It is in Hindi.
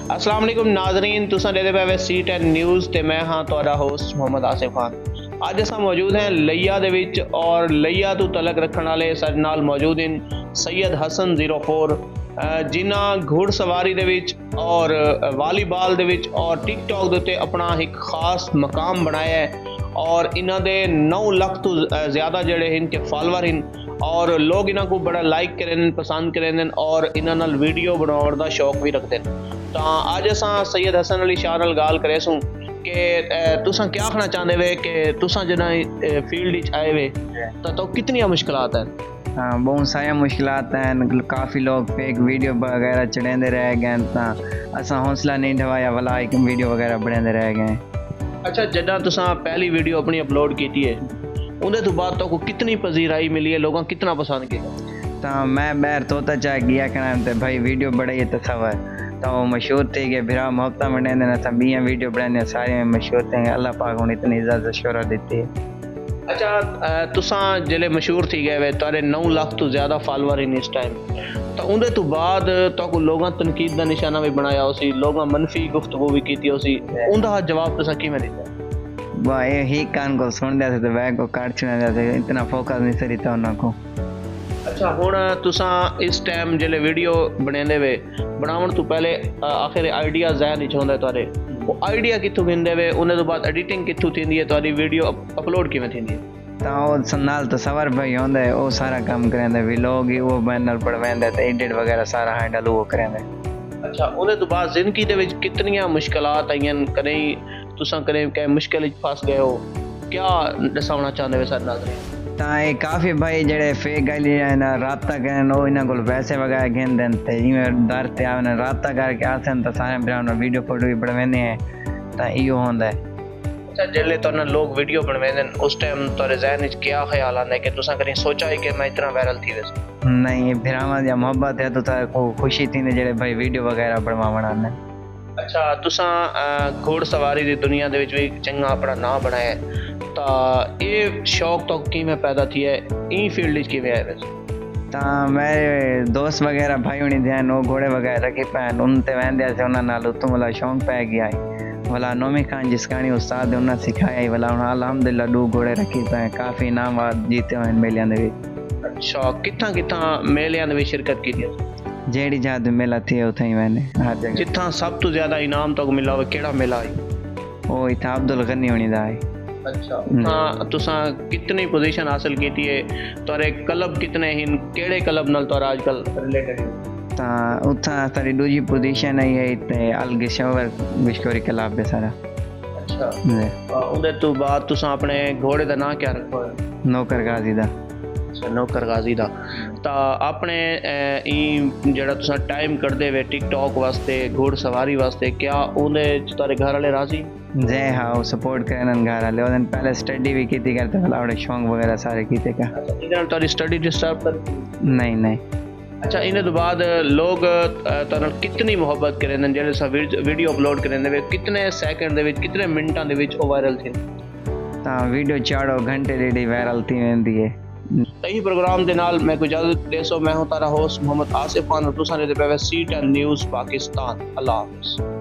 अस्सलाम वालेकुम नाजरीन, तुसां देदे पे C10 न्यूज़ ते मैं हाँ तुहाडा होस्ट मोहम्मद आसिफ खान। अज असां मौजूद हैं लिया दे विच और लिया तो तलक रखण वाले साडे नाल मौजूद हैं सैयद हसन 04 जिन्हां घुड़सवारी दे विच और वालीबाल दे विच और टिकटॉक दे उत्ते अपना एक खास मकाम बनाया है और इन्हां दे 9 लाख तो ज़्यादा जड़े इनके फॉलोअर हैं और लोग इन्हां को बड़ा लाइक करें पसंद करें और इन्हां नाल वीडियो बनाउण दा शौक भी रखते हैं। तो अज असां सैयद हसन अली शाह नाल गाल करे सूं कि तुसां क्या आखना चाहते वे कि तुसां जना फील्ड आए वे तो कितनी मुश्किलात हैं? हाँ, बहुत सारी मुश्किलात हैं। काफ़ी लोग फेक वीडियो वगैरह चढ़ाते रह गए तो असा हौसला नहीं ढवाया वाला एक वीडियो वगैरह बनाते रह गए। अच्छा, जदा तुसां पहली वीडियो अपनी अपलोड की है उन्हें तो बाद तो कितनी पजीराई मिली है, लोगों कितना पसंद किया? तो मैं बैर तोता चाह गया कहना भाई वीडियो बड़े तस्वर तो वो मशहूर थी कि बिरा मोहब्बत बनाने सब बिया वीडियो बनाने सारे मशहूर थे। अल्लाह पाक उन्हें इतनी इजाज़त शोहरत देती है। अच्छा, तुसां जिले मशहूर थी गए वे तारे 9 लाख तो ज़्यादा फॉलोअर इन इस टाइम तो उन्हें तो बाद तो लोगों तनकीद का निशाना भी बनाया उसी लोगों मनफी गुफ्तगू भी की उसी उनका जवाब तुसां किवें दिता? वाह ये ही कान को सुन दिया तो वह को काट छुड़ा दिया, इतना फोकस नहीं सरी था उन्होंने को। अच्छा, हुण तुसां इस टाइम जिले वीडियो बनाते वे बनावन तो पहले आखिर आइडिया जहन विच होंदा तुहाडे वो आइडिया कित्थों मिलदे वे उन्हें तो बाद एडिटिंग कित्थों थींदी है तुहाडी वीडियो अपलोड किवें थींदी है? तो नाल तो सवर भाई होंदा है वो सारा काम करेंदे व्लॉग ही वो बैनर पढ़वेंदे ते एडिट वगैरह सारा हैंडल वो करेंदे। अच्छा, उन्हें तो बाद जिंदगी दे विच कितनियां मुश्किलात आईयां कदें तुसां कदें कै मुश्किल विच फस गए हो क्या दसाउणा चाहंदे वे सारे नाज़रीन? ये काफ़ी भाई जड़े फेक गाली ना राबता करें वो इन्हों को पैसे वगैरह घेन दें इवें डर ते आवे राबता करके आते तो सारे भरा वीडियो फोटो भी बनवाने हैं तो इो होंदा है। अच्छा, जिले तो लोग वीडियो बनवाते उस टाइम तुहाडे ज़हन विच क्या ख्याल आंदा है कि तुसां कदें सोचा है कि मैं इतना वायरल थी वैसे? नहीं, भरावां दी मोहब्बत है तो खुशी थी जड़े भाई वीडियो वगैरह बनवावण। अच्छा, तुसां घुड़सवारी दी दुनिया दे विच भी चंगा अपना नाम बनाया है तो ये शौक तो किवें पैदा थी है ई फील्ड विच किवें आए वैसे? तो मेरे दोस्त वगैरह भाई होनी ध्यान वो घोड़े वगैरह रखे पैन उनते वहदे से उन्होंने नाल उत्तों वाला शौक पै गया है वाला नोमी खान जिसकानी उस्ताद उन्हें सिखाया ही वाला उन्हें अल्हम्दुलिल्लाह 2 घोड़े रखे पे काफ़ी इनाम जीते हुए मेलियां दे विच। अच्छा, कित्थां मेलियां दे विच शिरकत की थी? जेड़ी जाद मेला थी उथे ही मैंने हर जगह जित्थां सब तो ज़्यादा इनाम तो मिला हो केड़ा मेला है? वो इतना अब्दुल गनी होनी दा है। अच्छा, हाँ, तुसां कितनी पोजीशन हासिल की थी तुहारे क्लब कितने हैं केड़े क्लब नाल तुहारा आजकल रिलेटेड है? तो उतना सारी दूजी पोजीशन है ते अल गिशवर विश्कोरी क्लब है सारा। अच्छा, उधर तो बाद तुसां अपने घोड़े दा नाम क्या रखो है? नौकर गाजी दा। नौकर गाजी दा तो अपने जड़ा तुसां टाइम कढ़दे वे टिकटॉक वास्ते घुड़सवारी वास्ते क्या उन्हें तुहारे घर वाले राजी? जय हाँ वो सपोर्ट करन घर वाले उन्हें पहले स्टडी भी की थी करते वाले शौक वगैरह सारे की थे का। इधर तुहारी स्टडी डिस्टर्ब कर? नहीं। अच्छा, इन्हें तो बाद लोग तुहाडे नाल कितनी मोहब्बत करें जेडे सा वीडियो अपलोड करें वे कितने सेकंड दे विच कितने मिनटां दे विच वायरल थी? तो वीडियो 4 घंटे डेढ़ी वायरल थी वेंदी है। सही प्रोग्राम के नाल मैं को इजाजत दे सो मैं हूं तारा होस्ट मोहम्मद आसिफ खान और तुसां दे पे C10 न्यूज़ पाकिस्तान। अल्लाह हाफिज़।